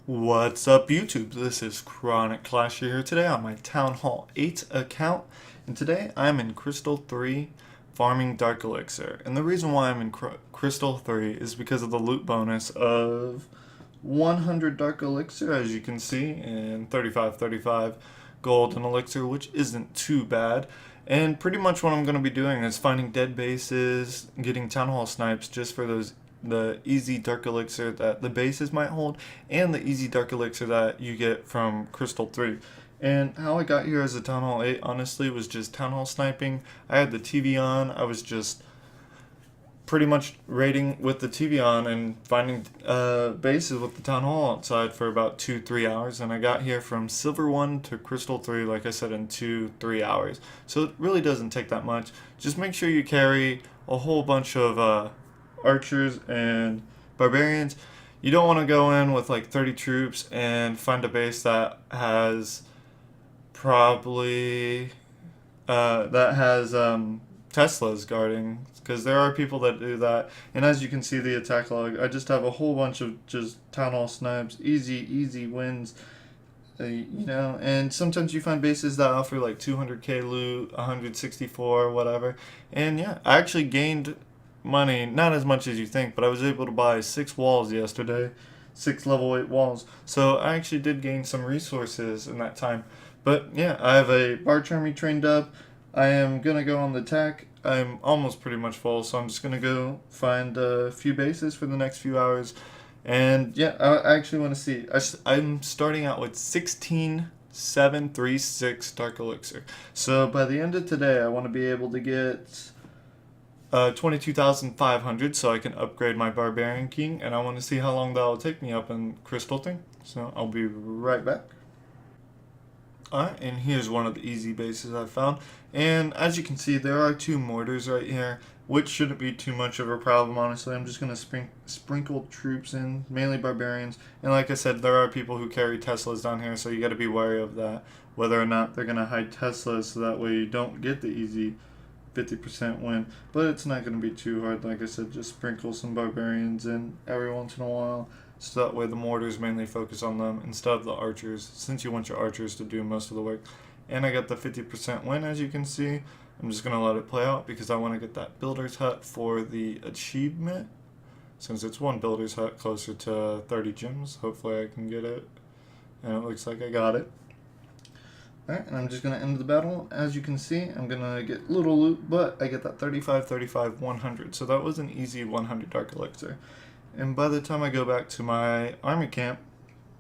What's up, YouTube? This is Chronic Clasher here today on my Town Hall 8 account, and today I'm in Crystal 3 farming Dark Elixir. And the reason why I'm in Crystal 3 is because of the loot bonus of 100 Dark Elixir, as you can see, and 35 Golden Elixir, which isn't too bad. And pretty much what I'm going to be doing is finding dead bases, getting Town Hall snipes just for the easy Dark Elixir that the bases might hold, and the easy Dark Elixir that you get from Crystal 3. And how I got here as a Town Hall 8, honestly, was just Town Hall sniping. I had the TV on, I was just pretty much raiding with the TV on and finding bases with the Town Hall outside for about 2-3 hours. And I got here from Silver 1 to Crystal 3, like I said, in 2-3 hours. So it really doesn't take that much. Just make sure you carry a whole bunch of archers and barbarians. You don't want to go in with like 30 troops and find a base that has probably Teslas guarding, because there are people that do that. And as you can see the attack log, I just have a whole bunch of just Town Hall snipes, easy wins. And sometimes you find bases that offer like 200k loot, 164, whatever. And yeah, I actually gained money, not as much as you think, but I was able to buy 6 walls yesterday, 6 level 8 walls. So I actually did gain some resources in that time. But yeah, I have a Barch army trained up. I am going to go on the attack. I'm almost pretty much full, so I'm just going to go find a few bases for the next few hours. And yeah, I actually want to see. I'm starting out with 16,736 Dark Elixir. So by the end of today, I want to be able to get 22,500 so I can upgrade my Barbarian King, and I want to see how long that'll take me up in Crystal thing. So I'll be right back. Alright, and here's one of the easy bases I found. And as you can see, there are 2 mortars right here, which shouldn't be too much of a problem, honestly. I'm just going to sprinkle troops in, mainly barbarians. And like I said, there are people who carry Teslas down here, so you got to be wary of that, whether or not they're going to hide Teslas, so that way you don't get the easy 50% win. But it's not going to be too hard. Like I said, just sprinkle some barbarians in every once in a while, so that way the mortars mainly focus on them instead of the archers, since you want your archers to do most of the work. And I got the 50% win, as you can see. I'm just going to let it play out because I want to get that builder's hut for the achievement, since it's 1 builder's hut closer to 30 gems. Hopefully I can get it, and it looks like I got it. Alright, and I'm just going to end the battle. As you can see, I'm going to get little loot, but I get that 35, 100. So that was an easy 100 Dark Elixir. And by the time I go back to my army camp,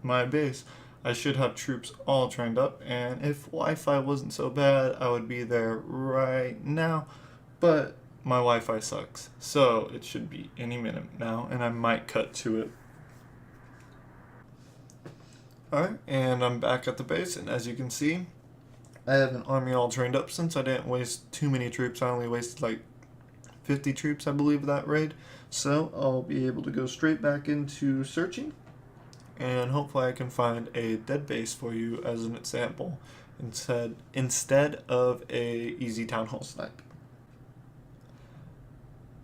my base, I should have troops all trained up. And if Wi-Fi wasn't so bad, I would be there right now. But my Wi-Fi sucks, so it should be any minute now, and I might cut to it. Alright, and I'm back at the base, and as you can see, I have an army all trained up. Since I didn't waste too many troops, I only wasted like 50 troops, I believe, that raid. So I'll be able to go straight back into searching, and hopefully I can find a dead base for you as an example, instead of a easy Town Hall snipe.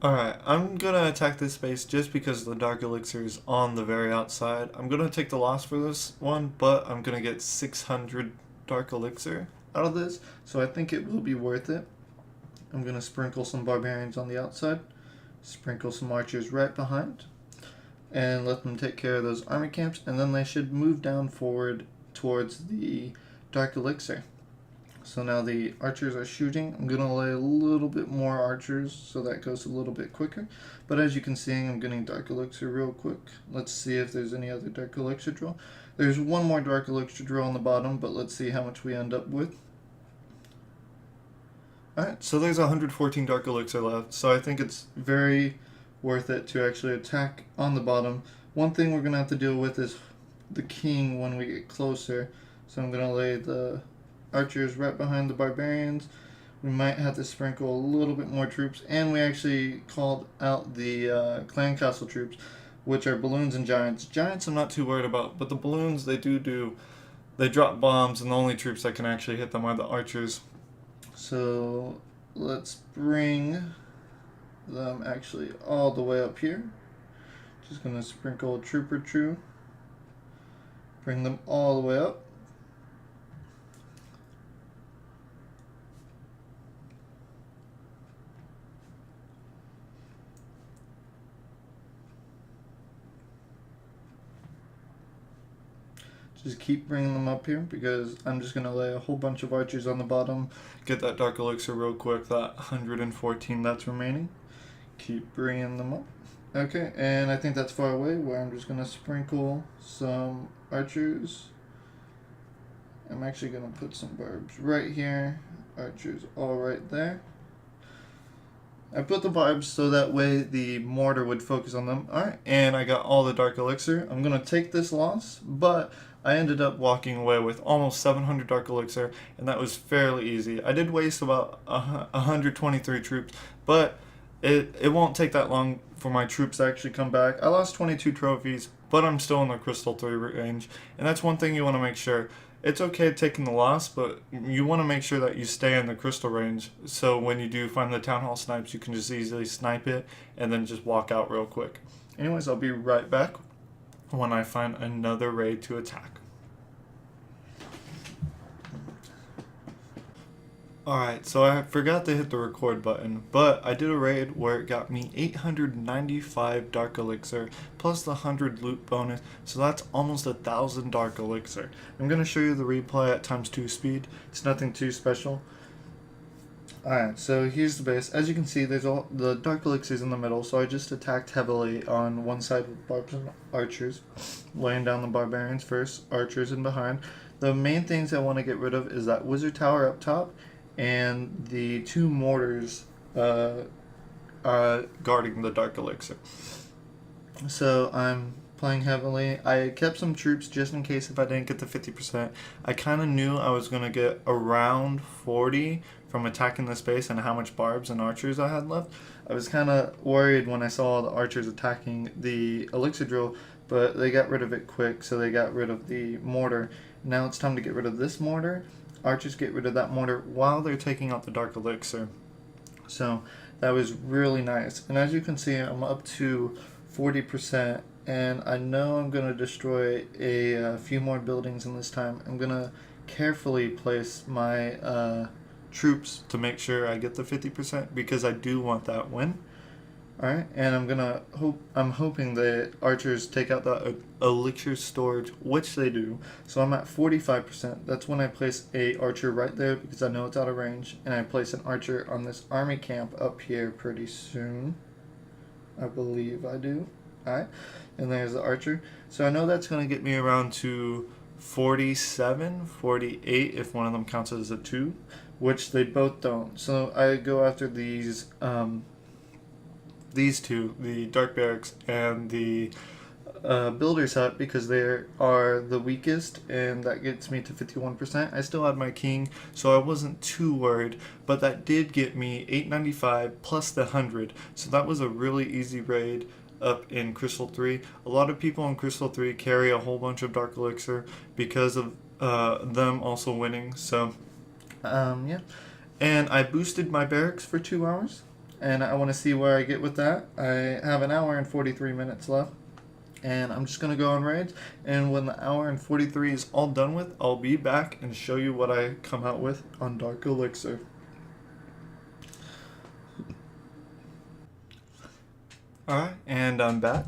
Alright, I'm going to attack this base just because the Dark Elixir is on the very outside. I'm going to take the loss for this one, but I'm going to get 600 Dark Elixir out of this, so I think it will be worth it. I'm going to sprinkle some barbarians on the outside, sprinkle some archers right behind, and let them take care of those army camps, and then they should move down forward towards the Dark Elixir. So now the archers are shooting. I'm going to lay a little bit more archers so that goes a little bit quicker. But as you can see, I'm getting Dark Elixir real quick. Let's see if there's any other Dark Elixir drill. There's 1 more Dark Elixir drill on the bottom, but let's see how much we end up with. Alright, so there's 114 Dark Elixir left, so I think it's very worth it to actually attack on the bottom. One thing we're going to have to deal with is the king when we get closer, so I'm going to lay the archers right behind the barbarians. We might have to sprinkle a little bit more troops, and we actually called out the clan castle troops, which are balloons and giants. Giants I'm not too worried about, but the balloons, they drop bombs, and the only troops that can actually hit them are the archers. So let's bring them actually all the way up here. Just going to sprinkle trooper true Bring them all the way up. Just keep bringing them up here because I'm just going to lay a whole bunch of archers on the bottom. Get that dark elixir real quick, that 114 that's remaining. Keep bringing them up. Okay, and I think that's far away where I'm just going to sprinkle some archers. I'm actually going to put some barbs right here. Archers all right there. I put the barbs so that way the mortar would focus on them. Alright, and I got all the dark elixir. I'm going to take this loss, but I ended up walking away with almost 700 dark elixir, and that was fairly easy. I did waste about 123 troops, but it won't take that long for my troops to actually come back. I lost 22 trophies, but I'm still in the Crystal 3 range, and that's one thing you want to make sure. It's okay taking the loss, but you want to make sure that you stay in the crystal range, so when you do find the town hall snipes, you can just easily snipe it and then just walk out real quick. Anyways, I'll be right back when I find another raid to attack. Alright, so I forgot to hit the record button, but I did a raid where it got me 895 dark elixir plus the 100 loot bonus, so that's almost 1,000 dark elixir. I'm going to show you the replay at ×2 speed. It's nothing too special. Alright, so here's the base. As you can see, there's all the dark elixirs in the middle, so I just attacked heavily on one side with barbs and archers, laying down the barbarians first, archers in behind. The main things I want to get rid of is that wizard tower up top and the 2 mortars guarding the dark elixir. So I'm playing heavily. I kept some troops just in case if I didn't get the 50%. I kind of knew I was going to get around 40 from attacking this base and how much barbs and archers I had left. I was kind of worried when I saw the archers attacking the elixir drill, but they got rid of it quick, so they got rid of the mortar. Now it's time to get rid of this mortar. Archers get rid of that mortar while they're taking out the dark elixir. So that was really nice. And as you can see, I'm up to 40%, and I know I'm going to destroy a few more buildings in this time. I'm going to carefully place my troops to make sure I get the 50% because I do want that win. Alright, and I'm hoping that archers take out the elixir storage, which they do. So I'm at 45%. That's when I place a archer right there because I know it's out of range, and I place an archer on this army camp up here pretty soon. I believe I do. Alright, and there's the archer. So I know that's going to get me around to 47, 48 if one of them counts as a 2, which they both don't. So I go after these two, the dark barracks and the builder's hut, because they are the weakest, and that gets me to 51%. I still had my king, so I wasn't too worried, but that did get me 895 plus the 100, so that was a really easy raid up in Crystal 3. A lot of people in Crystal 3 carry a whole bunch of dark elixir because of them also winning, so yeah. And I boosted my barracks for 2 hours. And I want to see where I get with that. I have an hour and 43 minutes left. And I'm just going to go on raids. And when the hour and 43 is all done with, I'll be back and show you what I come out with on Dark Elixir. Alright, and I'm back.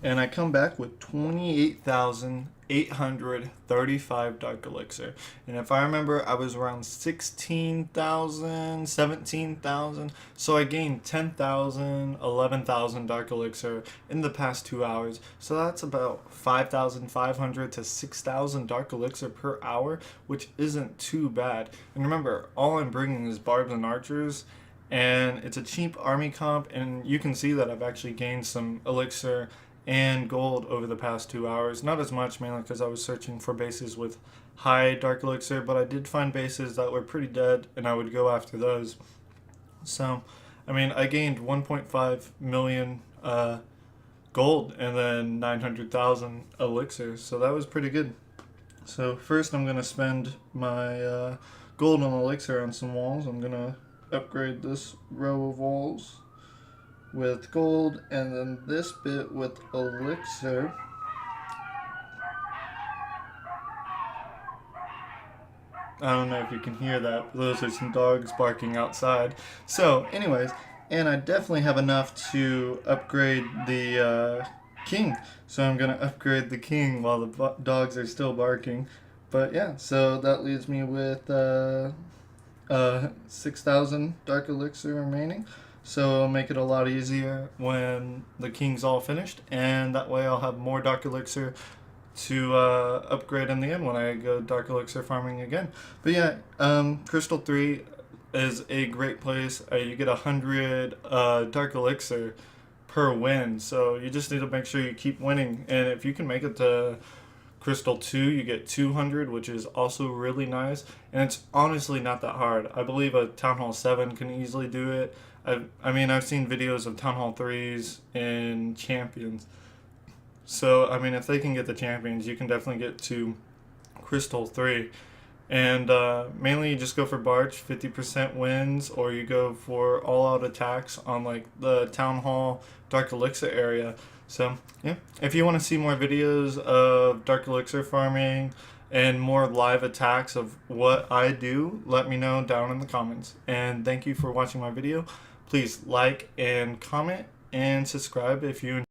And I come back with 28,835 dark elixir. And if I remember, I was around 16,000, 17,000. So I gained 10,000, 11,000 dark elixir in the past 2 hours. So that's about 5,500 to 6,000 dark elixir per hour, which isn't too bad. And remember, all I'm bringing is barbs and archers. And it's a cheap army comp, and you can see that I've actually gained some elixir and gold over the past 2 hours. Not as much, mainly because I was searching for bases with high dark elixir, but I did find bases that were pretty dead, and I would go after those. So, I mean, I gained 1.5 million gold and then 900,000 elixir, so that was pretty good. So first I'm going to spend my gold on elixir on some walls. I'm going to upgrade this row of walls with gold, and then this bit with elixir. I don't know if you can hear that. Those are some dogs barking outside. So, anyways, and I definitely have enough to upgrade the king. So I'm gonna upgrade the king while the dogs are still barking. But yeah, so that leaves me with 6,000 dark elixir remaining. So it'll make it a lot easier when the king's all finished, and that way I'll have more dark elixir to upgrade in the end when I go dark elixir farming again. But yeah, Crystal 3 is a great place. You get 100 dark elixir per win, so you just need to make sure you keep winning. And if you can make it to Crystal 2, you get 200, which is also really nice. And it's honestly not that hard. I believe a Town Hall 7 can easily do it. I've seen videos of Town Hall 3s in Champions. So, I mean, if they can get the Champions, you can definitely get to Crystal 3. And mainly you just go for Barch, 50% wins, or you go for all-out attacks on like the Town Hall Dark Elixir area. So, yeah, if you want to see more videos of Dark Elixir farming and more live attacks of what I do, let me know down in the comments. And thank you for watching my video. Please like and comment and subscribe if you